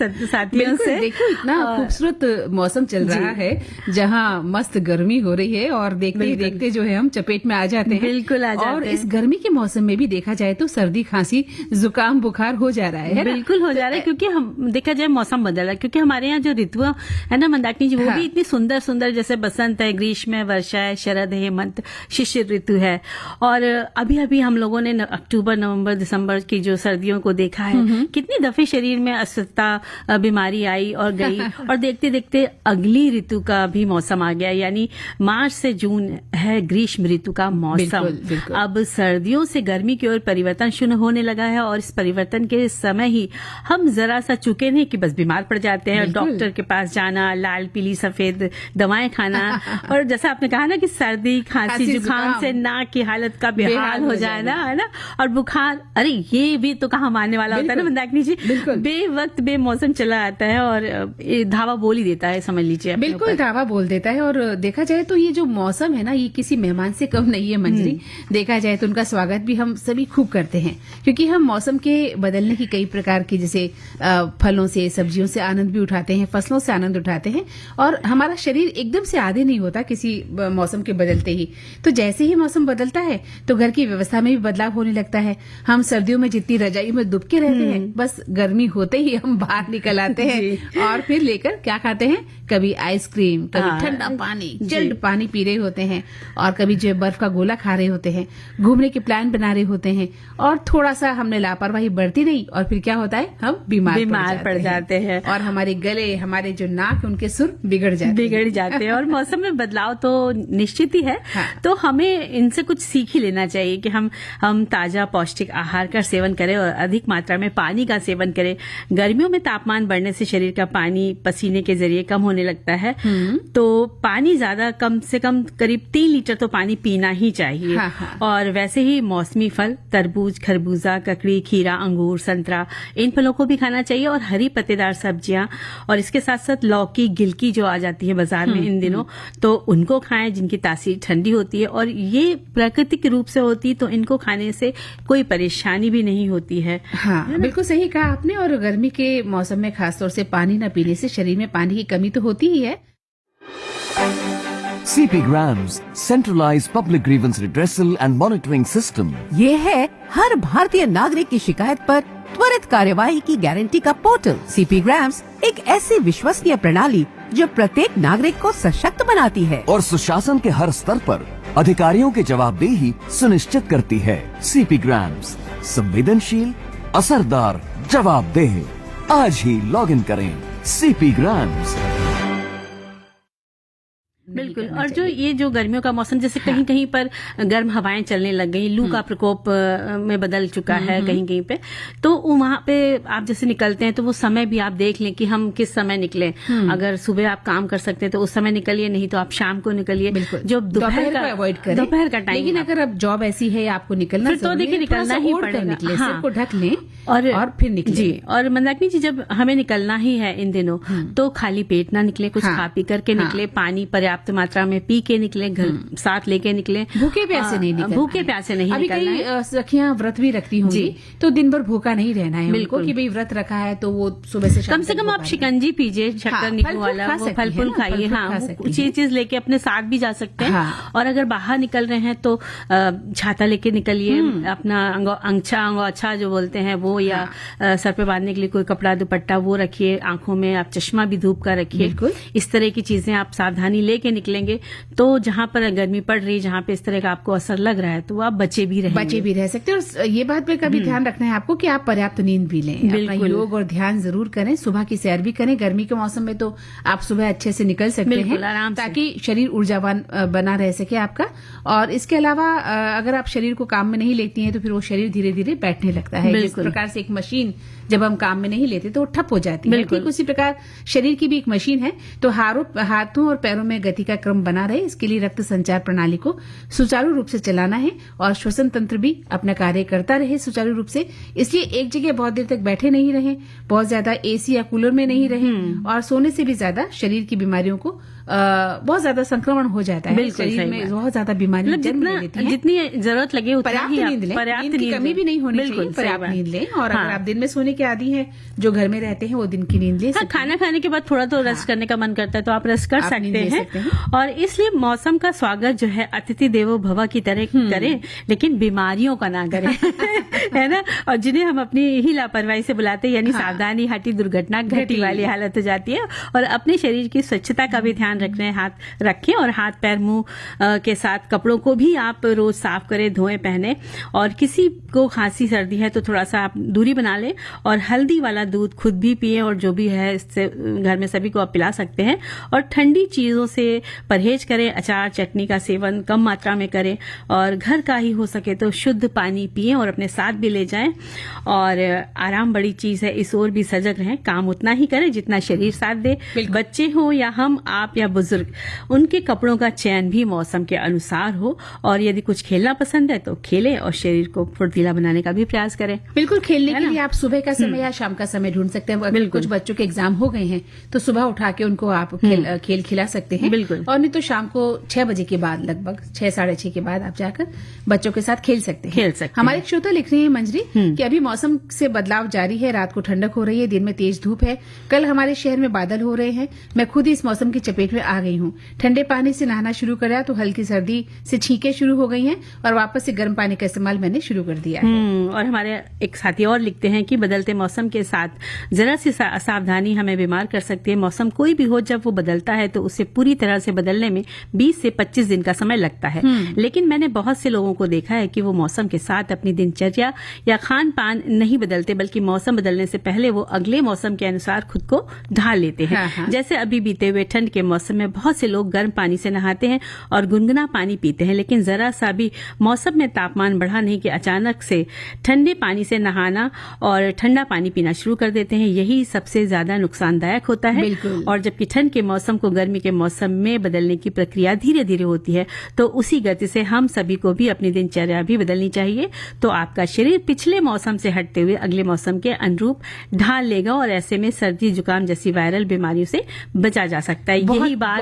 साथियों से। देखो इतना खूबसूरत मौसम चल रहा है जहाँ मस्त गर्मी हो रही है और देखते ही देखते जो है हम चपेट में आ जाते हैं। बिल्कुल आ जाते हैं। और इस गर्मी के मौसम में भी देखा जाए तो सर्दी खांसी जुकाम बुखार हो जा रहा है। बिल्कुल हो जा रहा है, क्योंकि हम देखा जाए मौसम बदल रहा है। क्योंकि हमारे यहाँ जो ऋतु है ना मंदाकिनी जी, वो भी इतनी सुंदर सुंदर, जैसे बसंत है, ग्रीष्म है, वर्षा है, शरद है, हेमंत, शिशिर ऋतु है। और अभी अभी हम लोगों ने अक्टूबर, नवंबर, दिसंबर की जो सर्दियों को देखा है, कितनी दफे शरीर में अस्वस्थता, बीमारी आई और गई। और देखते देखते अगली ऋतु का भी मौसम आ गया, यानी मार्च से जून है ग्रीष्म ऋतु का मौसम। बिल्कुल। अब सर्दियों से गर्मी की ओर परिवर्तन शुरू होने लगा है और इस परिवर्तन के समय ही हम जरा सा चुके नहीं कि बस बीमार पड़ जाते हैं, डॉक्टर के पास जाना, लाल पीली सफेद दवाएं खाना। और जैसा आपने कहा ना कि सर्दी खांसी जुकाम से नाक की हालत का बेहाल हो जाना, है ना, और बुखार, अरे ये भी तो कहाँ मानने वाला होता है ना मंदाकिनी जी। बेवक्त बेमौसम चला आता है और धावा बोल ही देता है, समझ लीजिए। बिल्कुल धावा बोल देता है। और देखा जाए तो ये जो मौसम है ना, ये किसी मेहमान से कम नहीं है मंजरी। देखा जाए तो उनका स्वागत भी हम सभी खूब करते हैं, क्योंकि हम मौसम के बदलने की कई प्रकार की, जैसे फलों से सब्जियों से आनंद भी उठाते हैं, फसलों से आनंद उठाते हैं। और हमारा शरीर एकदम से आदि नहीं होता किसी मौसम के बदलते ही। तो जैसे ही मौसम बदलता है तो घर की व्यवस्था में भी बदलाव होने लगता है। हम सर्दियों में जितनी रजाई में दुबके रहते हैं, बस गर्मी होते ही हम बाहर निकल आते हैं और फिर लेकर क्या खाते हैं, कभी आइसक्रीम, कभी ठंडा पानी, चिल्ड पानी पी रहे होते हैं, और कभी जो बर्फ का गोला खा रहे होते हैं, घूमने के प्लान बना रहे होते हैं। और थोड़ा सा हमने लापरवाही बरती नहीं और फिर क्या होता है, हम बीमार पड़ जाते हैं और हमारे गले, हमारे जो नाक, उनके सुर बिगड़ जाते हैं। और मौसम में बदलाव तो निश्चित ही है। तो हमें इनसे कुछ सीख ही लेना चाहिए कि हम ताजा पौष्टिक आहार का सेवन करें और अधिक मात्रा में पानी का सेवन करें। गर्मियों में तापमान बढ़ने से शरीर का पानी पसीने के जरिए कम होने लगता है, तो पानी ज्यादा, कम से कम करीब 3 लीटर तो पानी पीना ही चाहिए। और वैसे ही मौसमी फल, तरबूज, खरबूजा, ककड़ी, खीरा, अंगूर, संतरा, इन फलों को भी खाना चाहिए। और हरी पत्तेदार सब्जियां, और इसके साथ साथ लौकी, गिलकी जो आ जाती है बाजार में इन दिनों, तो उनको खाएं, जिनकी तासीर ठंडी होती है और ये प्राकृतिक रूप से होती है, तो इनको खाने से कोई परेशानी भी नहीं होती है। हाँ, बिल्कुल सही कहा आपने। और गर्मी के मौसम में खासतौर से पानी न पीने से शरीर में पानी की कमी तो होती ही है। CP Grams, centralized public grievance redressal and monitoring system. ये है हर भारतीय नागरिक की शिकायत पर त्वरित कार्यवाही की गारंटी का पोर्टल। CP Grams एक ऐसी विश्वसनीय प्रणाली जो प्रत्येक नागरिक को सशक्त बनाती है और सुशासन के हर स्तर पर अधिकारियों की जवाबदेही सुनिश्चित करती है। CP Grams, संवेदनशील, असरदार, जवाबदेह। आज ही लॉग इन करें CP Grams। बिल्कुल। और जो ये जो गर्मियों का मौसम, जैसे कहीं कहीं पर गर्म हवाएं चलने लग गई, लू का प्रकोप में बदल चुका है कहीं कहीं पे, तो वहां पे आप जैसे निकलते हैं तो वो समय भी आप देख लें कि हम किस समय निकले। अगर सुबह आप काम कर सकते हैं तो उस समय निकलिए, नहीं तो आप शाम को निकलिए। जो दोपहर का अवॉइड करें, दोपहर का टाइम। लेकिन अगर अब जॉब ऐसी है आपको निकलना, फिर तो देखिए निकलना ही पड़ेगा, सिर को ढक लें और फिर निकले। जी। और मंदाकिनी जी, जब हमें निकलना ही है इन दिनों, तो खाली पेट ना निकले, कुछ खा पी करके निकले, पानी पर्याप्त मात्रा में पी के निकले, घर साथ लेके निकले, भूखे प्यासे नहीं निकलना। भूखे प्यासे नहीं अभी निकलना है। कई सखियां व्रत भी रखती होंगी, तो दिन भर भूखा नहीं रहना है उनको, कि भाई व्रत रखा है तो वो सुबह से शाम कम से कम आप शिकंजी पीजिए, शक्कर नींबू वाला, वो फल फूल खाइए। हाँ, ये चीज लेके अपने साथ भी जा सकते हैं। और अगर बाहर निकल रहे हैं तो छाता लेके निकलिए, अपना अंगोछा जो बोलते हैं वो, या सर पे बांधने के लिए कोई कपड़ा दुपट्टा वो रखिए, आंखों में आप चश्मा भी धूप का रखिए। इस तरह की चीजें आप सावधानी लेके निकलेंगे तो जहां पर गर्मी पड़ रही है, जहां पे इस तरह का आपको असर लग रहा है, तो आप बचे भी रह सकते हैं। और ये बात पे कभी ध्यान रखना है आपको कि आप पर्याप्त नींद भी लें, अपना योग और ध्यान जरूर करें, सुबह की सैर भी करें। गर्मी के मौसम में तो आप सुबह अच्छे से निकल सकते हैं, ताकि शरीर ऊर्जावान बना रह सके आपका। और इसके अलावा अगर आप शरीर को काम में नहीं लेती हैं तो फिर वो शरीर धीरे धीरे बैठने लगता है। जिस प्रकार से एक मशीन जब हम काम में नहीं लेते तो वो ठप हो जाती है, ठीक उसी प्रकार शरीर की भी एक मशीन है। तो हाथों और पैरों में गति का क्रम बना रहे, इसके लिए रक्त संचार प्रणाली को सुचारू रूप से चलाना है और श्वसन तंत्र भी अपना कार्य करता रहे सुचारू रूप से। इसलिए एक जगह बहुत देर तक बैठे नहीं रहे, बहुत ज्यादा एसी या कूलर में नहीं रहे, और सोने से भी ज्यादा शरीर की बीमारियों को बहुत ज्यादा संक्रमण हो जाता है, शरीर में बहुत ज्यादा बीमारी जन्म ले लेती है। जितनी जरूरत लगे उतना पर्याप्त ही नींद लें, पर्याप्त नींद की कमी भी नहीं होनी चाहिए, पर्याप्त नींद लें। और अगर आप दिन में सोने के आदी हैं, जो घर में रहते हैं, वो दिन की नींद ले सकते हैं। खाना खाने के बाद थोड़ा तो रेस्ट करने का मन करता है तो आप रेस्ट कर सकते हैं। और इसलिए मौसम का स्वागत जो है अतिथि देवो भव की तरह करें, लेकिन बीमारियों का ना करें है ना। और जिन्हें हम अपनी ही लापरवाही से बुलाते हैं, यानी सावधानी हटी दुर्घटना घटी वाली हालत हो जाती है। और अपने शरीर की स्वच्छता का भी ध्यान रखें और हाथ पैर मुंह के साथ कपड़ों को भी आप रोज साफ करें, धोएं, पहने। और किसी को खांसी सर्दी है तो थोड़ा सा आप दूरी बना लें और हल्दी वाला दूध खुद भी पिए, और जो भी है इससे घर में सभी को आप पिला सकते हैं। और ठंडी चीजों से परहेज करें, अचार चटनी का सेवन कम मात्रा में करें, और घर का ही हो सके तो शुद्ध पानी पिएं और अपने साथ भी ले जाएं। और आराम बड़ी चीज है, इस ओर भी सजग रहें, काम उतना ही करें जितना शरीर साथ दे। बच्चे हो या हम, आप या बुजुर्ग, उनके कपड़ों का चयन भी मौसम के अनुसार हो। और यदि कुछ खेलना पसंद है तो खेलें और शरीर को फुर्तीला बनाने का भी प्रयास करें। बिल्कुल, खेलने के लिए आप सुबह का समय या शाम का समय ढूंढ सकते हैं। अगर कुछ बच्चों के एग्जाम हो गए हैं तो सुबह उठा के उनको आप खेल खिला सकते हैं। बिल्कुल। और नहीं तो शाम को 6 बजे के बाद, लगभग 6 साढ़े 6 के बाद आप जाकर बच्चों के साथ खेल सकते हैं। हमारे एक श्रोता लिख रहे हैं मंजरी कि अभी मौसम से बदलाव जारी है, रात को ठंडक हो रही है, दिन में तेज धूप है। कल हमारे शहर में बादल हो रहे हैं, मैं खुद ही इस मौसम की चपेट में आ गई हूँ। ठंडे पानी से नहाना शुरू करा तो हल्की सर्दी से छींकें शुरू हो गई हैं और वापस से गर्म पानी का इस्तेमाल मैंने शुरू कर दिया है। और हमारे एक साथी और लिखते हैं कि बदलते मौसम के साथ जरा सी असावधानी हमें बीमार कर सकती है। मौसम कोई भी हो, जब वो बदलता है तो उसे पूरी तरह से बदलने में 20 से 25 दिन का समय लगता है। लेकिन मैंने बहुत से लोगों को देखा है कि वो मौसम के साथ अपनी दिनचर्या या खान पान नहीं बदलते, बल्कि मौसम बदलने से पहले वो अगले मौसम के अनुसार खुद को ढाल लेते हैं। जैसे अभी बीते हुए ठंड के मौसम में बहुत से लोग गर्म पानी से नहाते हैं और गुनगुना पानी पीते हैं, लेकिन जरा सा भी मौसम में तापमान बढ़ा नहीं कि अचानक से ठंडे पानी से नहाना और ठंडा पानी पीना शुरू कर देते हैं। यही सबसे ज्यादा नुकसानदायक होता है। और जबकि ठंड के मौसम को गर्मी के मौसम में बदलने की प्रक्रिया धीरे धीरे होती है, तो उसी गति से हम सभी को भी अपनी दिनचर्या भी बदलनी चाहिए। तो आपका शरीर पिछले मौसम से हटते हुए अगले मौसम के अनुरूप ढाल लेगा और ऐसे में सर्दी जुकाम जैसी वायरल बीमारियों से बचा जा सकता है। यही बात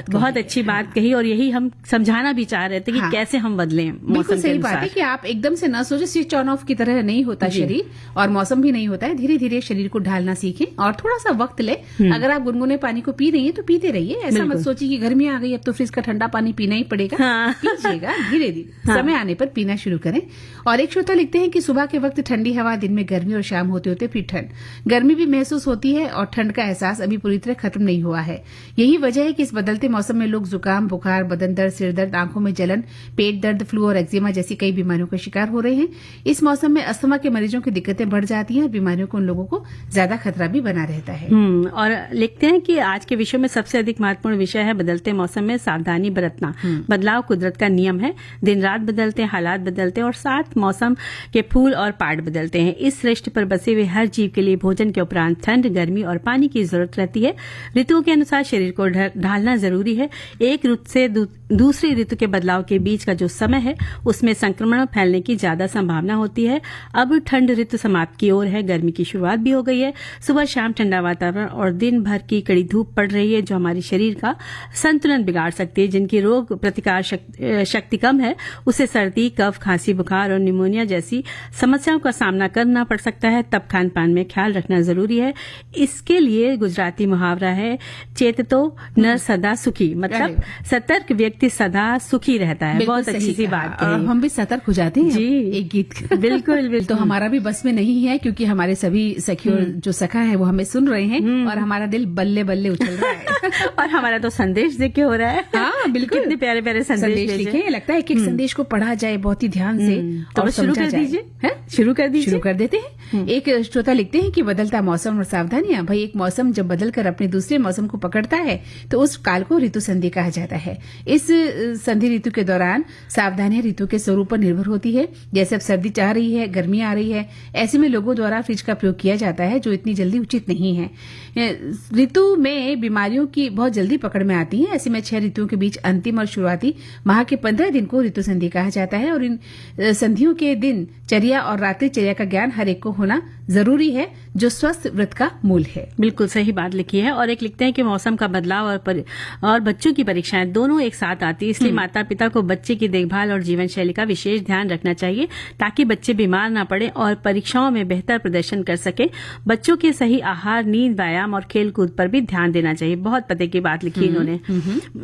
बहुत अच्छी बात कही और यही हम समझाना भी चाह रहे थे कि कैसे हम बदलें। बिल्कुल सही बात है कि आप एकदम से न सोचे, स्विच ऑन ऑफ की तरह नहीं होता शरीर, और मौसम भी नहीं होता है। धीरे धीरे शरीर को ढालना सीखें और थोड़ा सा वक्त ले। अगर आप गुनगुने पानी को पी रही हैं तो पीते रहिए, ऐसा मत सोचिए कि गर्मी आ गई अब तो फ्रिज का ठंडा पानी पीना ही पड़ेगा। पीजिएगा धीरे धीरे, समय आने पर पीना शुरू करें। और एक श्रोता लिखते हैं कि सुबह के वक्त ठंडी हवा, दिन में गर्मी और शाम होते होते फिर ठंड, गर्मी भी महसूस होती है और ठंड का एहसास अभी पूरी तरह खत्म नहीं हुआ है। यही वजह है कि इस बदलते मौसम में लोग जुकाम, बुखार, बदन दर्द, सिर दर्द, आंखों में जलन, पेट दर्द, फ्लू और एक्जिमा जैसी कई बीमारियों का शिकार हो रहे हैं। इस मौसम में अस्थमा के मरीजों की दिक्कतें बढ़ जाती हैं और बीमारियों को उन लोगों को ज्यादा खतरा भी बना रहता है। और लिखते हैं कि आज के विषय में सबसे अधिक महत्वपूर्ण विषय है बदलते मौसम में सावधानी बरतना। बदलाव कुदरत का नियम है, दिन रात बदलते हैं, हालात बदलते हैं और साथ मौसम के फूल और पार्ट बदलते हैं। इस सृष्टि पर बसे हुए हर जीव के लिए भोजन के उपरांत ठंड, गर्मी और पानी की जरूरत रहती है। ऋतुओं के अनुसार शरीर को ढालना जरूरी है। एक ऋतु से दूसरी ऋतु के बदलाव के बीच का जो समय है उसमें संक्रमण फैलने की ज्यादा संभावना होती है। अब ठंड ऋतु समाप्त की ओर है, गर्मी की शुरुआत भी हो गई है। सुबह शाम ठंडा वातावरण और दिन भर की कड़ी धूप पड़ रही है जो हमारे शरीर का संतुलन बिगाड़ सकती है। जिनकी रोग प्रतिकार शक्ति कम है उसे सर्दी, कफ, खांसी, बुखार और निमोनिया जैसी समस्याओं का सामना करना पड़ सकता है। तब खान पान में ख्याल रखना जरूरी है। इसके लिए गुजराती मुहावरा है, चेततो नर सदा सुखी, मतलब सतर्क व्यक्ति सदा सुखी रहता है। बहुत अच्छी सी बात है। हम भी सतर्क हो जाते हैं जी, एक गीत बिल्कुल। तो हमारा भी बस में नहीं है क्योंकि हमारे सभी सखी और जो सखा है वो हमें सुन रहे हैं और हमारा दिल बल्ले बल्ले उछल रहा है। और हमारा तो संदेश देख के हो रहा है। हाँ बिल्कुल, कितने प्यारे प्यारे संदेश लिखे। लगता है कि एक संदेश को पढ़ा जाए बहुत ही ध्यान से तो शुरू कर दीजिए। शुरू कर देते हैं। एक श्रोता लिखते हैं कि बदलता मौसम और सावधानियां। भाई, एक मौसम जब बदलकर अपने दूसरे मौसम को पकड़ता है तो उस काल को ऋतु संधि कहा जाता है। इस संधि ऋतु के दौरान सावधानियां ऋतु के स्वरूप पर निर्भर होती है। जैसे अब सर्दी चाह रही है, गर्मी आ रही है, ऐसे में लोगों द्वारा फ्रिज का प्रयोग किया जाता है जो इतनी जल्दी उचित नहीं है। ऋतु में बीमारियों की बहुत जल्दी पकड़ में आती है। ऐसे में 6 ऋतुओं के बीच अंतिम और शुरुआती माह के 15 दिन को ऋतु संधि कहा जाता है और इन संधियों के दिन चर्या और रात्रि चर्या का ज्ञान हर एक को होना जरूरी है, जो स्वस्थ व्रत का मूल है। बिल्कुल सही बात लिखी है। और एक लिखते हैं कि मौसम का बदलाव और बच्चों की परीक्षाएं दोनों एक साथ आती है, इसलिए माता पिता को बच्चे की देखभाल और जीवन शैली का विशेष ध्यान रखना चाहिए ताकि बच्चे बीमार ना पड़े और परीक्षाओं में बेहतर प्रदर्शन कर सके। बच्चों के सही आहार, नींद, व्यायाम और खेल कूद पर भी ध्यान देना चाहिए। बहुत पते की बात लिखी इन्होंने।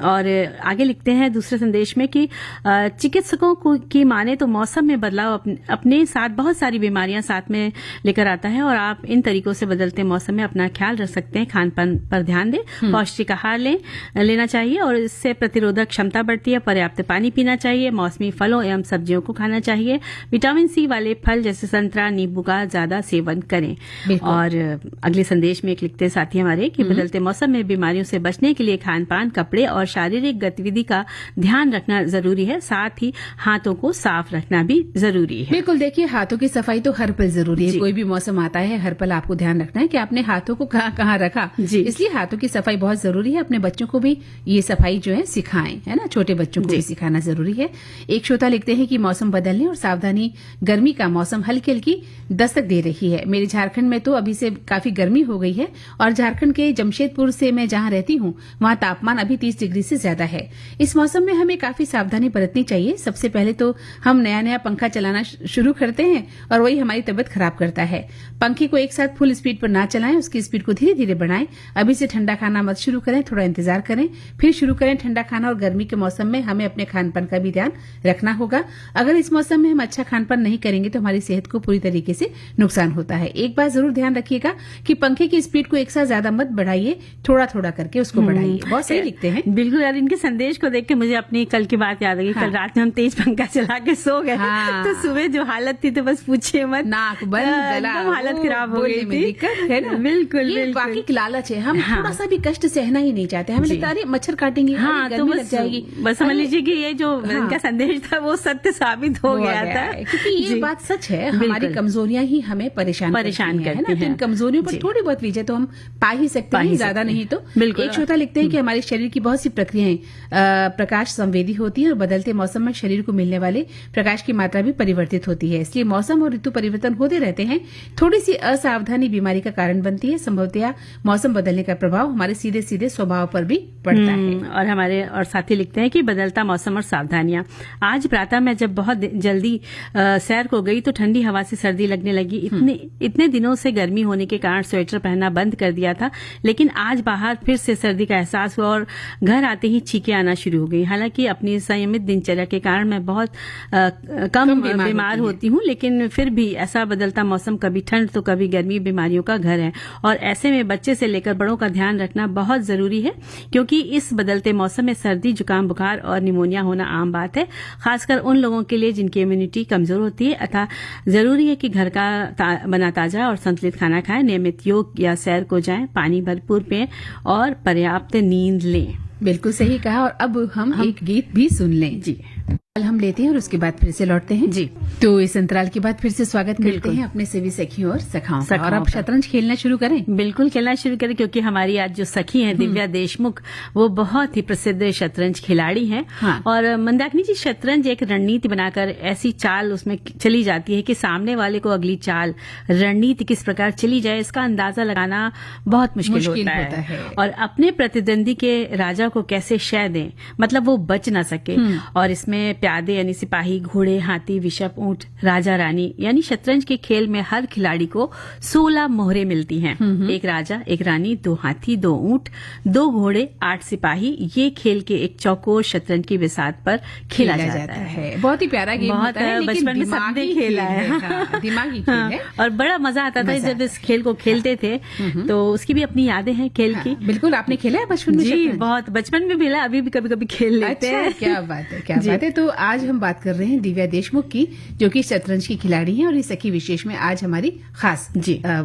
और आगे लिखते हैं दूसरे संदेश में कि चिकित्सकों की माने तो मौसम में बदलाव अपने साथ बहुत सारी बीमारियां साथ में लेकर आता है और आप इन तरीकों से बदलते मौसम में अपना ख्याल रख सकते हैं। खान पान पर ध्यान दें, पौष्टिक आहार लेना चाहिए और इससे प्रतिरोधक क्षमता बढ़ती है। पर्याप्त पानी पीना चाहिए, मौसमी फलों एवं सब्जियों को खाना चाहिए। विटामिन सी वाले फल जैसे संतरा, नींबू का ज्यादा सेवन करें। और अगले संदेश में एक लिखते साथी हमारे कि बदलते मौसम में बीमारियों से बचने के लिए खान पान, कपड़े और शारीरिक गतिविधि का ध्यान रखना जरूरी है। साथ ही हाथों को साफ रखना भी जरूरी है। बिल्कुल, देखिए हाथों की सफाई तो हर पल जरूरी है। कोई भी मौसम आता है, हर पल आपको ध्यान रखना है कि आपने हाथों को कहाँ कहाँ रखा। इसलिए हाथों की सफाई बहुत जरूरी है। अपने बच्चों को भी ये सफाई जो है सिखाएं, है ना, छोटे बच्चों को भी सिखाना जरूरी है। एक श्रोता लिखते हैं कि मौसम बदलने और सावधानी, गर्मी का मौसम हल्की हल्की दस्तक दे रही है। मेरे झारखंड में तो अभी से काफी गर्मी हो गई है और झारखंड के जमशेदपुर से मैं जहां रहती हूं वहां तापमान अभी 30 डिग्री से ज्यादा है। इस मौसम में हमें काफी सावधानी बरतनी चाहिए। सबसे पहले तो हम नया नया पंखा चलाना शुरू करते हैं और वही हमारी तबीयत खराब करता है। पंखे को एक साथ फुल स्पीड पर ना चलाएं, उसकी स्पीड को धीरे धीरे बढ़ाएं। अभी से ठंडा खाना मत शुरू करें, थोड़ा इंतजार करें, फिर शुरू करें ठंडा खाना। और गर्मी के मौसम में हमें अपने खान पान का भी ध्यान रखना होगा। अगर इस मौसम में हम अच्छा खान पान नहीं करेंगे तो हमारी सेहत को पूरी तरीके से नुकसान होता है। एक बात जरूर ध्यान रखिएगा कि पंखे की स्पीड को एक साथ ज्यादा मत बढ़ाइए, थोड़ा थोड़ा करके उसको बढ़ाइए। बहुत सही लिखते हैं। बिल्कुल यार, इनके संदेश को देख के मुझे अपनी कल की बात याद आ गई। कल रात में हम तेज पंखा चला के सो गए तो सुबह जो हालत थी तो बस पूछिए मत, नाक बंद, गला, हालत खराब हो गई थी। दिक्कत है ना। बिल्कुल ये बाकी लालच है, हम थोड़ा सा भी कष्ट सहना ही नहीं चाहते। हमें लगता है मच्छर काटेंगे, गर्मी लग जाएगी। बस समझ लीजिए कि ये जो इनका संदेश था वो सत्य साबित हो गया था, क्योंकि ये बात सच है। हमारी कमजोरियां ही हमें परेशान करती हैं। तो इन कमजोरियों पर थोड़ी बहुत विजय तो हम पा ही सकते हैं, ज्यादा नहीं तो। एक श्रोता लिखते हैं कि हमारे शरीर की बहुत सी प्रक्रियाएं प्रकाश संवेदी होती है और बदलते मौसम में शरीर को मिलने वाले प्रकाश की मात्रा भी परिवर्तित होती है। इसलिए मौसम और ऋतु परिवर्तन होते रहते हैं। थोड़ी सी असावधानी बीमारी का कारण बनती है। संभवतया मौसम बदलने का प्रभाव हमारे सीधे सीधे स्वभाव पर भी पड़ता है। और हमारे और साथी लिखते हैं कि बदलता मौसम और सावधानियां। आज प्रातः मैं जब बहुत जल्दी सैर को गई तो ठंडी हवा से सर्दी लगने लगी। इतने दिनों से गर्मी होने के कारण स्वेटर पहनना बंद कर दिया था, लेकिन आज बाहर फिर से सर्दी का एहसास हुआ और घर आते ही छींकें आना शुरू हो गई। हालांकि अपनी संयमित दिनचर्या के कारण मैं बहुत कम बीमार होती हूँ, लेकिन फिर भी ऐसा बदलता मौसम, कभी ठंड तो कभी गर्मी, बीमारियों का घर है और ऐसे में बच्चे से लेकर बड़ों का ध्यान रखना बहुत जरूरी है, क्योंकि इस बदलते मौसम में सर्दी, जुकाम, बुखार और निमोनिया होना आम बात है, खासकर उन लोगों के लिए जिनकी इम्यूनिटी कमजोर होती है। अतः जरूरी है कि घर का बना ताजा और संतुलित खाना खाएं, नियमित योग या सैर को जाएं, पानी भरपूर पिएं और पर्याप्त नींद लें। बिल्कुल सही कहा। और अब हम एक गीत भी सुन लें। जी, हम लेते हैं और उसके बाद फिर से लौटते हैं। जी, तो इस अंतराल के बाद फिर से स्वागत करते हैं अपने सभी सखियों और सखाओं का। और अब शतरंज खेलना शुरू करें। बिल्कुल खेलना शुरू करें, क्योंकि हमारी आज जो सखी हैं दिव्या देशमुख, वो बहुत ही प्रसिद्ध शतरंज खिलाड़ी हैं। और मंदाकिनी जी, शतरंज एक रणनीति बनाकर ऐसी चाल उसमें चली जाती है कि सामने वाले को अगली चाल, रणनीति किस प्रकार चली जाए इसका अंदाजा लगाना बहुत मुश्किल होता है। और अपने प्रतिद्वंदी के राजा को कैसे शय दें, मतलब वो बच ना सके। और इसमें प्यादे यानी सिपाही, घोड़े, हाथी, विषप, ऊंट, राजा, रानी, यानी शतरंज के खेल में हर खिलाड़ी को 16 मोहरे मिलती हैं। एक राजा, एक रानी, 2 हाथी, 2 ऊंट, 2 घोड़े, 8 सिपाही। ये खेल के एक चौकोर शतरंज की बिसात पर खेला जाता है। बहुत ही प्यारा गेम होता है, लेकिन बचपन में सबने खेला है। दिमागी खेल है और बड़ा मजा आता था जब इस खेल को खेलते थे। तो उसकी भी अपनी यादें हैं खेल की। बिल्कुल, आपने खेला है बचपन में? जी, बहुत बचपन में खेला, अभी भी कभी कभी खेल लेते हैं। क्या बात है, क्या बात है। तो आज हम बात कर रहे हैं दिव्या देशमुख की, जो कि शतरंज की खिलाड़ी हैं और इस सखी विशेष में आज हमारी खास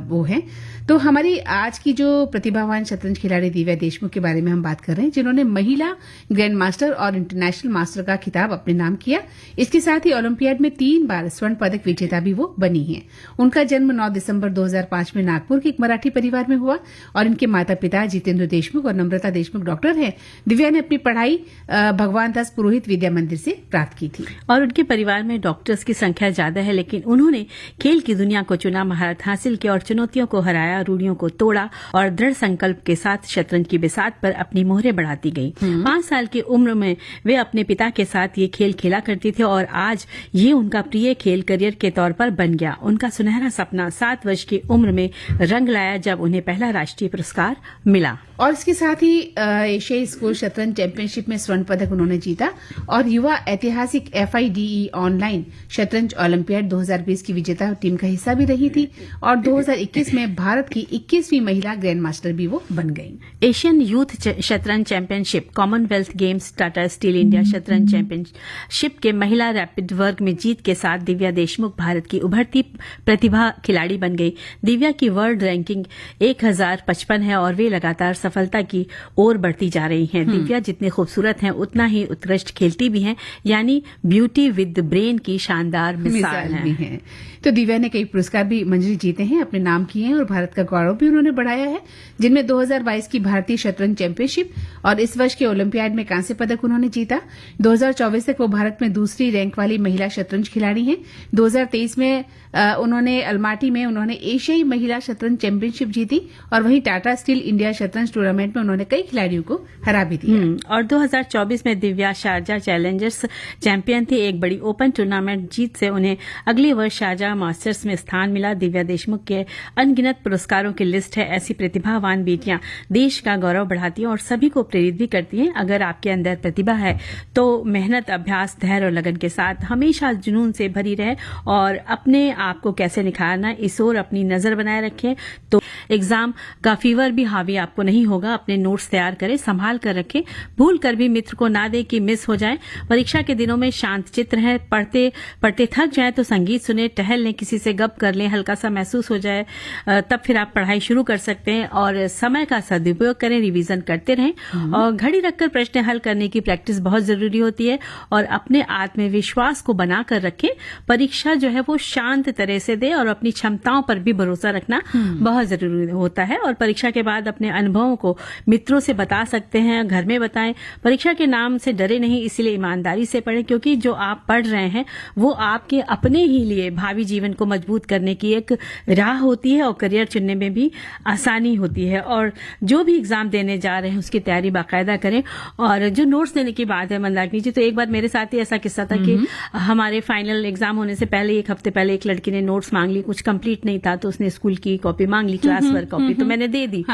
वो है। तो हमारी आज की जो प्रतिभावान शतरंज खिलाड़ी दिव्या देशमुख के बारे में हम बात कर रहे हैं, जिन्होंने महिला ग्रैंड मास्टर और इंटरनेशनल मास्टर का खिताब अपने नाम किया। इसके साथ ही ओलंपियाड में 3 बार स्वर्ण पदक विजेता भी वो बनी हैं। उनका जन्म 9 दिसंबर 2005 में नागपुर के एक मराठी परिवार में हुआ और इनके माता पिता जितेंद्र देशमुख और नम्रता देशमुख डॉक्टर हैं। दिव्या ने अपनी पढ़ाई भगवान दास पुरोहित विद्या मंदिर से प्राप्त प्राप्त की थी। और उनके परिवार में डॉक्टर्स की संख्या ज्यादा है, लेकिन उन्होंने खेल की दुनिया को चुना, महारत हासिल की और चुनौतियों को हराया, रूढ़ियों को तोड़ा और दृढ़ संकल्प के साथ शतरंज की बिसात पर अपनी मोहरें बढ़ाती गई। 5 साल की उम्र में वे अपने पिता के साथ ये खेल खेला करती थी और आज ये उनका प्रिय खेल करियर के तौर पर बन गया। उनका सुनहरा सपना 7 वर्ष की उम्र में रंग लाया जब उन्हें पहला राष्ट्रीय पुरस्कार मिला। और इसके साथ ही एशियाई स्कूल शतरंज चैंपियनशिप में स्वर्ण पदक उन्होंने जीता और युवा ऐतिहासिक FIDE ऑनलाइन शतरंज ओलंपियाड 2020 की विजेता टीम का हिस्सा भी रही थी और 2021 में भारत की 21वीं महिला ग्रैंड मास्टर भी वो बन गई। एशियन यूथ शतरंज championship, Commonwealth games, Tata steel India शतरंज चैंपियनशिप के महिला रैपिड वर्ग में जीत के साथ दिव्या देशमुख भारत की उभरती प्रतिभा खिलाड़ी बन गई। दिव्या की वर्ल्ड रैंकिंग 1055 है और वे लगातार सफलता की ओर बढ़ती जा रही हैं। दिव्या जितनी खूबसूरत हैं उतना ही उत्कृष्ट खेलती भी हैं, यानी ब्यूटी विद ब्रेन की शानदार मिसाल है। तो दिव्या ने कई पुरस्कार भी मंजरी जीते हैं, अपने नाम किए हैं और भारत का गौरव भी उन्होंने बढ़ाया है, जिनमें 2022 की भारतीय शतरंज चैंपियनशिप और इस वर्ष के ओलंपियाड में कांस्य पदक उन्होंने जीता। 2024 तक वो भारत में दूसरी रैंक वाली महिला शतरंज खिलाड़ी हैं। 2023 में उन्होंने अलमाटी में उन्होंने एशियाई महिला शतरंज चैंपियनशिप जीती और वहीं टाटा स्टील इंडिया शतरंज टूर्नामेंट में उन्होंने कई खिलाड़ियों को हरा भी दिया। और 2024 में दिव्या शारजा चैलेंजर्स चैंपियन थी। एक बड़ी ओपन टूर्नामेंट जीत से उन्हें अगले वर्ष शारजा मास्टर्स में स्थान मिला। दिव्या देशमुख के अनगिनत पुरस्कारों की लिस्ट है। ऐसी प्रतिभावान बेटियां देश का गौरव बढ़ाती हैं और सभी को प्रेरित भी करती हैं। अगर आपके अंदर प्रतिभा है तो मेहनत, अभ्यास, धैर्य और लगन के साथ हमेशा जुनून से भरी रहे और अपने आपको कैसे निखारना इस ओर अपनी नजर बनाए रखें तो एग्जाम का फीवर भी हावी आपको नहीं होगा। अपने नोट्स तैयार करें, संभाल कर रखें, भूल कर भी मित्र को ना दे कि मिस हो जाए। परीक्षा के दिनों में शांत चित्र है, पढ़ते पढ़ते थक जाए तो संगीत सुने, टहल लें, किसी से गप कर लें, हल्का सा महसूस हो जाए तब फिर आप पढ़ाई शुरू कर सकते हैं। और समय का सदुपयोग करें, रिवीजन करते रहें और घड़ी रखकर प्रश्न हल करने की प्रैक्टिस बहुत जरूरी होती है और अपने आत्मविश्वास को बनाकर रखें। परीक्षा जो है वो शांत तरह से दे और अपनी क्षमताओं पर भी भरोसा रखना बहुत जरूरी होता है। और परीक्षा के बाद अपने अनुभवों को मित्रों से बता सकते हैं, घर में बताएं। परीक्षा के नाम से डरे नहीं, इसलिए ईमानदारी से पढ़ें, क्योंकि जो आप पढ़ रहे हैं वो आपके अपने ही लिए भावी जीवन को मजबूत करने की एक राह होती है और करियर चुनने में भी आसानी होती है। और जो भी एग्जाम देने जा रहे हैं उसकी तैयारी बाकायदा करें। और जो नोट्स देने की बात है मंदाकिनी जी, तो एक बार मेरे साथ ही ऐसा किस्सा था कि हमारे फाइनल एग्जाम होने से पहले 1 हफ्ते पहले एक लड़की ने नोट्स मांग ली, कुछ कंप्लीट नहीं था तो उसने स्कूल की कॉपी मांग ली, क्लास वर्क कॉपी, तो मैंने दे दी।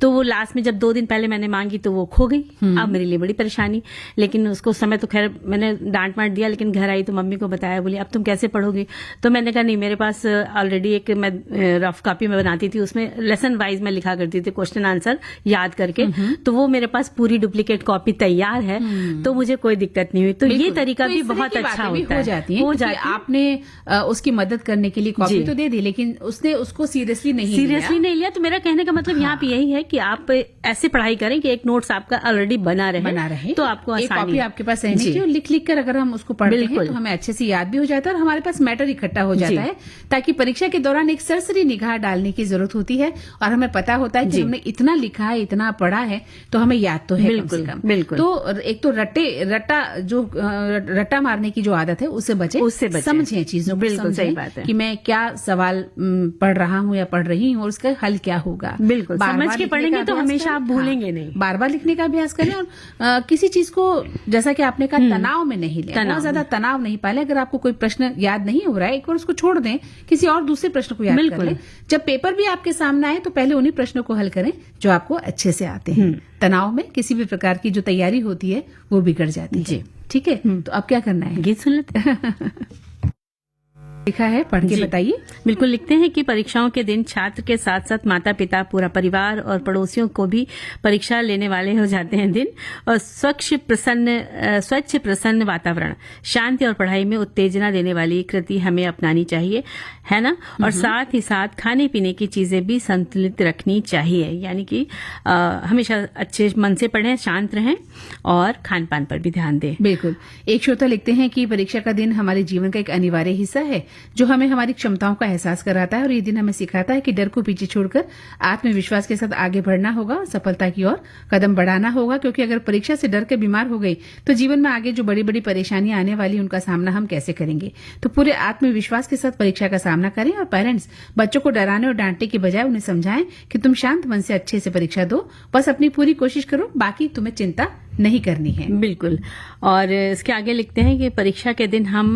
तो वो लास्ट में जब 2 दिन पहले मैंने मांगी तो वो खो गई। अब मेरे लिए बड़ी परेशानी, लेकिन उसको समय तो खैर मैंने डांट मार दिया, लेकिन घर आई तो मम्मी को बताया, बोली अब तुम कैसे पढ़ोगी। तो मैंने कहा नहीं, मेरे पास ऑलरेडी एक मैं रफ कॉपी में बनाती थी, उसमें लेसन वाइज में लिखा करती थी क्वेश्चन आंसर याद करके, तो वो मेरे पास पूरी डुप्लीकेट कॉपी तैयार है, तो मुझे कोई दिक्कत नहीं हुई। तो ये तरीका भी बहुत अच्छा होता है। हो जाती है। आपने उसकी मदद करने के लिए कॉपी तो दे दी, लेकिन उसने उसको सीरियसली नहीं लिया। तो मेरा कहने का मतलब यहाँ पे यही है कि आप ऐसे पढ़ाई करें कि एक नोट्स आपका ऑलरेडी बना रहे तो आपको आसानी, एक कॉपी आपके पास रहनी चाहिए। लिख लिख कर अगर हम उसको पढ़ते हैं तो हमें अच्छे से याद भी हो जाता है और हमारे पास मैटर इकट्ठा हो जाता है, ताकि परीक्षा के दौरान एक सरसरी निगाह डालने की जरूरत होती है और हमें पता होता है कि हमने इतना लिखा है, इतना पढ़ा है, तो हमें याद तो है कम से कम। बिल्कुल। तो एक तो रट्टा मारने की जो आदत है उससे बचे, समझें चीजों को, बिल्कुल सही बात है कि मैं क्या सवाल पढ़ रहा हूँ या पढ़ रही हूँ और उसका हल क्या होगा। बिल्कुल समझ के पढ़ेंगे तो हमेशा आप भूलेंगे नहीं। बार बार लिखने का अभ्यास करें और किसी चीज को, जैसा कि आपने कहा, तनाव में नहीं लें, बहुत ज्यादा तनाव नहीं पाले। अगर आपको कोई प्रश्न याद नहीं हो रहा है, एक बार उसको छोड़ दें, किसी और दूसरे प्रश्न को याद कर लें। जब पेपर भी आपके सामने आए तो पहले उन्हीं प्रश्नों को हल करें जो आपको अच्छे से आते हैं। तनाव में किसी भी प्रकार की जो तैयारी होती है वो बिगड़ जाती है। ठीक है, तो अब क्या करना है, गीत सुन लेते लिखा है, पढ़ के बताइए। बिल्कुल, लिखते हैं कि परीक्षाओं के दिन छात्र के साथ साथ माता पिता, पूरा परिवार और पड़ोसियों को भी परीक्षा लेने वाले हो जाते हैं दिन। और स्वच्छ प्रसन्न वातावरण, शांति और पढ़ाई में उत्तेजना देने वाली कृति हमें अपनानी चाहिए, है ना। और साथ ही साथ खाने पीने की चीजें भी संतुलित रखनी चाहिए, यानी कि हमेशा अच्छे मन से पढ़ें, शांत रहें और खान पान पर भी ध्यान दें। बिल्कुल। एक श्रोता लिखते हैं कि परीक्षा का दिन हमारे जीवन का एक अनिवार्य हिस्सा है। जो हमें हमारी क्षमताओं का एहसास कराता है और ये दिन हमें सिखाता है कि डर को पीछे छोड़कर आत्मविश्वास के साथ आगे बढ़ना होगा, सफलता की ओर कदम बढ़ाना होगा। क्योंकि अगर परीक्षा से डर के बीमार हो गई तो जीवन में आगे जो बड़ी बड़ी परेशानियां आने वाली उनका सामना हम कैसे करेंगे। तो पूरे आत्मविश्वास के साथ परीक्षा का सामना करें और पेरेंट्स बच्चों को डराने और डांटने की बजाय उन्हें समझाएं कि तुम शांत मन से अच्छे से परीक्षा दो, बस अपनी पूरी कोशिश करो, बाकी तुम्हें चिंता नहीं करनी है। बिल्कुल। और इसके आगे लिखते हैं कि परीक्षा के दिन हम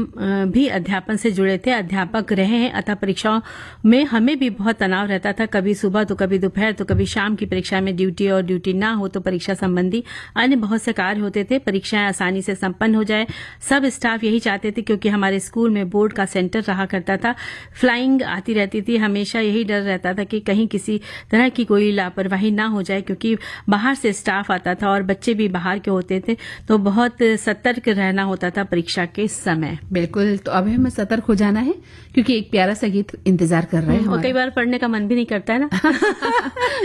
भी अध्यापन से जुड़े थे, अध्यापक रहे हैं, अतः परीक्षाओं में हमें भी बहुत तनाव रहता था। कभी सुबह तो कभी दोपहर तो कभी शाम की परीक्षा में ड्यूटी, और ड्यूटी ना हो तो परीक्षा संबंधी अन्य बहुत से कार्य होते थे। परीक्षाएं आसानी से संपन्न हो जाए, सब स्टाफ यही चाहते थे, क्योंकि हमारे स्कूल में बोर्ड का सेंटर रहा करता था। फ्लाइंग आती रहती थी, हमेशा यही डर रहता था कि कहीं किसी तरह की कोई लापरवाही ना हो जाए, क्योंकि बाहर से स्टाफ आता था और बच्चे भी बाहर के होते थे, तो बहुत सतर्क रहना होता था परीक्षा के समय। बिल्कुल। तो अब हमें सतर्क हो जाना है, क्योंकि एक प्यारा सा गीत इंतजार कर रहे हैं और कई बार पढ़ने का मन भी नहीं करता है ना।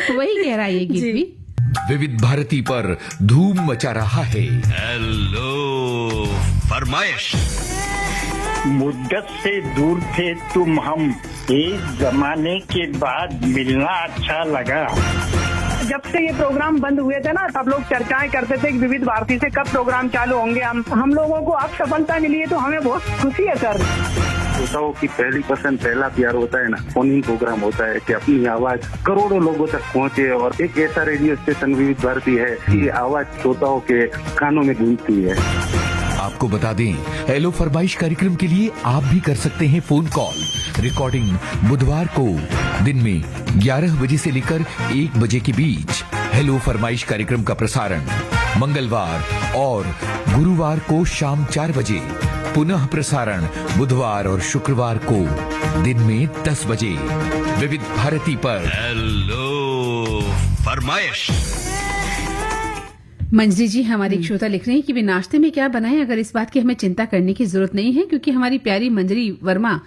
वही कह रहा है ये गीत भी। विविध भारती पर धूम मचा रहा है हेलो फरमाइश। मुद्दत से दूर थे तुम हम, एक जमाने के बाद मिलना अच्छा लगा। जब से ये प्रोग्राम बंद हुए थे ना, सब लोग चर्चाएं करते थे कि विविध भारती से कब प्रोग्राम चालू होंगे। हम लोगों को अब सफलता मिली है तो हमें बहुत खुशी है सर। श्रोताओं की पहली पसंद, पहला प्यार होता है ना, फोन इन प्रोग्राम होता है कि अपनी आवाज करोड़ों लोगों तक पहुंचे, और एक ऐसा रेडियो स्टेशन विविध भारती है कि आवाज श्रोताओं के कानों में गूंजती है। आपको बता दें, हेलो फरमाइश कार्यक्रम के लिए आप भी कर सकते हैं फोन कॉल। रिकॉर्डिंग बुधवार को दिन में 11 बजे से लेकर 1 बजे के बीच। हेलो फरमाइश कार्यक्रम का प्रसारण मंगलवार और गुरुवार को शाम 4 बजे, पुनः प्रसारण बुधवार और शुक्रवार को दिन में 10 बजे विविध भारती पर। हेलो फरमाइश। मंजरी जी, हमारी श्रोता लिख रहे हैं कि वे नाश्ते में क्या बनाएं, अगर इस बात की हमें चिंता करने की जरूरत नहीं है, क्योंकि हमारी प्यारी मंजरी वर्मा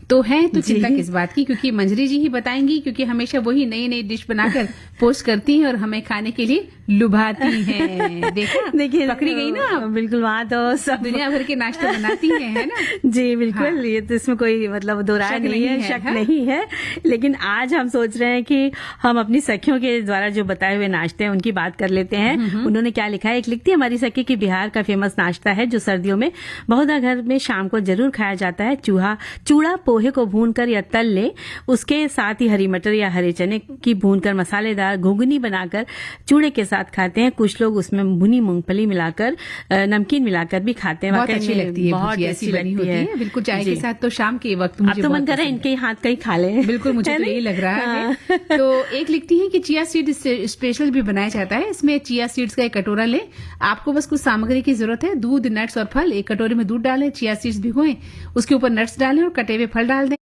तो है, तो चिंता किस बात की, क्योंकि मंजरी जी ही बताएंगी, क्योंकि हमेशा वही नई नई डिश बनाकर पोस्ट करती हैं और हमें खाने के लिए लुभाती हैं। देखिए पकड़ी गई ना। बिल्कुल, वहाँ तो सब दुनिया भर के नाश्ते बनाती हैं, है ना। जी बिल्कुल। हाँ। ये तो इसमें कोई मतलब दो राय नहीं है, शक नहीं है। लेकिन आज हम सोच रहे हैं कि हम अपनी सखियों के द्वारा जो बताए हुए नाश्ते हैं उनकी बात कर लेते हैं। उन्होंने क्या लिखा है। एक लिखती है हमारी सखी की बिहार का फेमस नाश्ता है जो सर्दियों में बहुधा घर में शाम को जरूर खाया जाता है। चूड़ा पोहे को भूनकर या तल ले, उसके साथ ही हरी मटर या हरे चने की भूनकर मसालेदार घुघनी बनाकर चूड़े के साथ खाते हैं। कुछ लोग उसमें भुनी मूंगफली मिलाकर नमकीन मिलाकर भी खाते हैं। बहुत अच्छी लगती है, बहुत ऐसी बनी होती है। बिल्कुल चाय के साथ तो शाम के वक्त मुझे तो मन कर रहा है इनके हाथ का ही खा ले। बिल्कुल, मुझे तो यही लग रहा है। तो एक लिखती है कि चिया सीड स्पेशल भी बनाया जाता है। इसमें चिया सीड्स का एक कटोरा ले, आपको बस कुछ सामग्री की जरूरत है। दूध, नट्स और फल। एक कटोरे में दूध डालें, चिया सीड्स भिगोएं, उसके ऊपर नट्स डालें और कटे हुए फल डाल दें।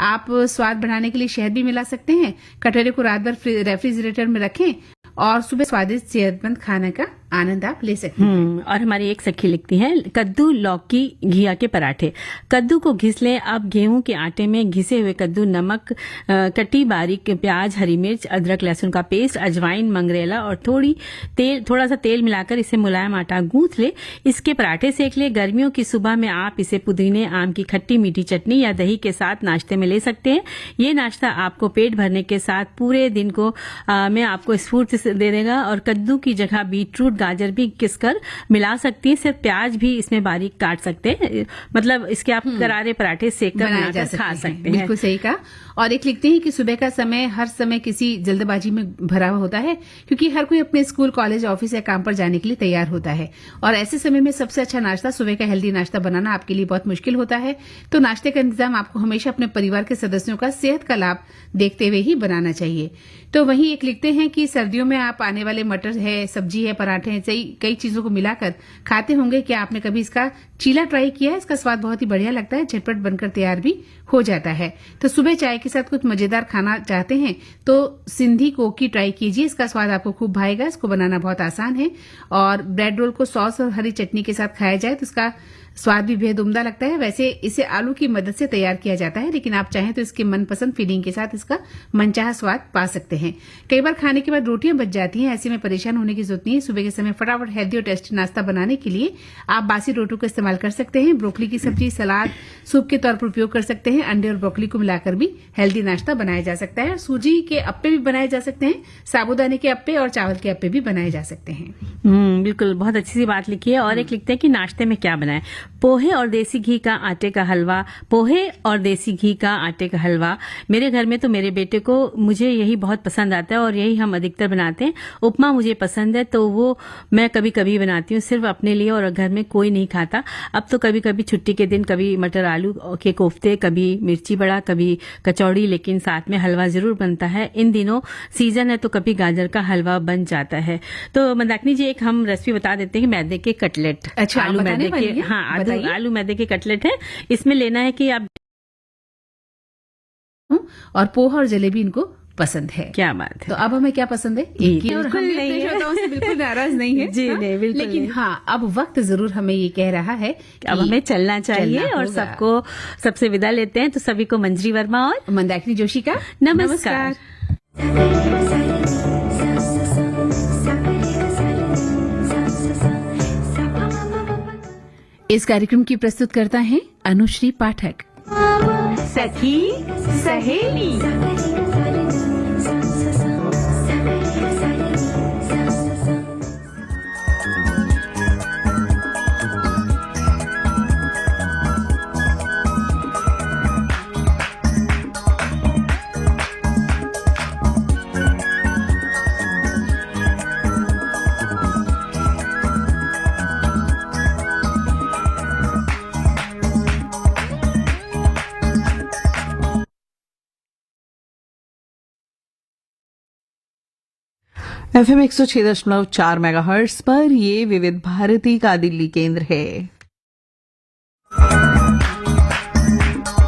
आप स्वाद बढ़ाने के लिए शहद भी मिला सकते हैं। कटोरे को रात भर रेफ्रिजरेटर में रखें और सुबह स्वादिष्ट सेहतमंद खाने का आनंद आप ले सकते हैं। और हमारी एक सखी लिखती है कद्दू लौकी घिया के पराठे। कद्दू को घिस लें। अब गेहूं के आटे में घिसे हुए कद्दू, नमक, कटी बारीक प्याज, हरी मिर्च, अदरक लहसुन का पेस्ट, अजवाइन, मंगरेला और थोड़ा सा तेल मिलाकर इसे मुलायम आटा गूंथ ले। इसके पराठे सेक ले। गर्मियों की सुबह में आप इसे पुदीने, आम की खट्टी मीठी चटनी या दही के साथ नाश्ते में ले सकते हैं। ये नाश्ता आपको पेट भरने के साथ पूरे दिन को में आपको स्फूर्ति दे देगा। और कद्दू की जगह बीटरूट, गाजर भी किसकर मिला सकती हैं। सिर्फ प्याज भी इसमें बारीक काट सकते हैं। मतलब इसके आप करारे पराठे सेक कर बनाकर खा सकते हैं। बिल्कुल सही कहा। और एक लिखते हैं कि सुबह का समय हर समय किसी जल्दबाजी में भरा हुआ होता है, क्योंकि हर कोई अपने स्कूल, कॉलेज, ऑफिस या काम पर जाने के लिए तैयार होता है। और ऐसे समय में सबसे अच्छा नाश्ता, सुबह का हेल्दी नाश्ता बनाना आपके लिए बहुत मुश्किल होता है। तो नाश्ते का इंतजाम आपको हमेशा अपने परिवार के सदस्यों का सेहत का लाभ देखते हुए ही बनाना चाहिए। तो वहीं एक लिखते हैं कि सर्दियों में आप आने वाले मटर है, सब्जी है, पराठे हैं, कई चीजों को मिलाकर खाते होंगे। क्या आपने कभी इसका चीला ट्राई किया है, इसका स्वाद बहुत ही बढ़िया लगता है, झटपट बनकर तैयार भी हो जाता है। तो सुबह चाय के साथ कुछ मजेदार खाना चाहते हैं तो सिंधी कोकी ट्राई कीजिए, इसका स्वाद आपको खूब भाएगा। इसको बनाना बहुत आसान है और ब्रेड रोल को सॉस और हरी चटनी के साथ खाया जाए तो इसका स्वाद भी बेहद उम्दा लगता है। वैसे इसे आलू की मदद से तैयार किया जाता है, लेकिन आप चाहें तो इसके मनपसंद फीलिंग के साथ इसका मनचाहा स्वाद पा सकते हैं। कई बार खाने के बाद रोटियां बच जाती हैं, ऐसे में परेशान होने की जरूरत नहीं है। सुबह के समय फटाफट हेल्दी और टेस्टी नाश्ता बनाने के लिए आप बासी रोटियों का इस्तेमाल कर सकते हैं। ब्रोकली की सब्जी, सलाद, सूप के तौर पर उपयोग कर सकते हैं। अंडे और ब्रोकली को मिलाकर भी हेल्दी नाश्ता बनाया जा सकता है। सूजी के अप्पे भी बनाए जा सकते हैं, साबूदाने के अप्पे और चावल के अप्पे भी बनाए जा सकते हैं। बिल्कुल, बहुत अच्छी सी बात लिखी है। और एक लिखते हैं कि नाश्ते में क्या बनाएं। पोहे और देसी घी का आटे का हलवा। पोहे और देसी घी का आटे का हलवा मेरे घर में तो मेरे बेटे को, मुझे यही बहुत पसंद आता है और यही हम अधिकतर बनाते हैं। उपमा मुझे पसंद है तो वो मैं कभी कभी बनाती हूँ सिर्फ अपने लिए, और घर में कोई नहीं खाता। अब तो कभी कभी छुट्टी के दिन कभी मटर आलू के कोफ्ते, कभी मिर्ची बड़ा, कभी कचौड़ी, लेकिन साथ में हलवा जरूर बनता है। इन दिनों सीजन है तो कभी गाजर का हलवा बन जाता है। तो मंदाकिनी जी, एक हम रेसिपी बता देते हैं, मैदे के कटलेट। अच्छा, आलू मैदे के, हाँ, आलू मैदे के कटलेट है। इसमें लेना है कि आप, और पोहा और जलेबी इनको पसंद है। क्या बात है। तो अब हमें क्या पसंद है? और हम अपने श्रोताओं से बिल्कुल नाराज नहीं है जी, नहीं, बिल्कुल लेकिन नहीं। हाँ, अब वक्त जरूर हमें ये कह रहा है कि अब हमें चलना चाहिए और सबको सबसे विदा लेते हैं। तो सभी को मंजरी वर्मा और मंदाकिनी जोशी का नमस्कार। इस कार्यक्रम की प्रस्तुतकर्ता हैं अनुश्री पाठक। सखी सहेली। FM 106.4 मेगाहर्ट्ज पर ये विविध भारती का दिल्ली केंद्र है।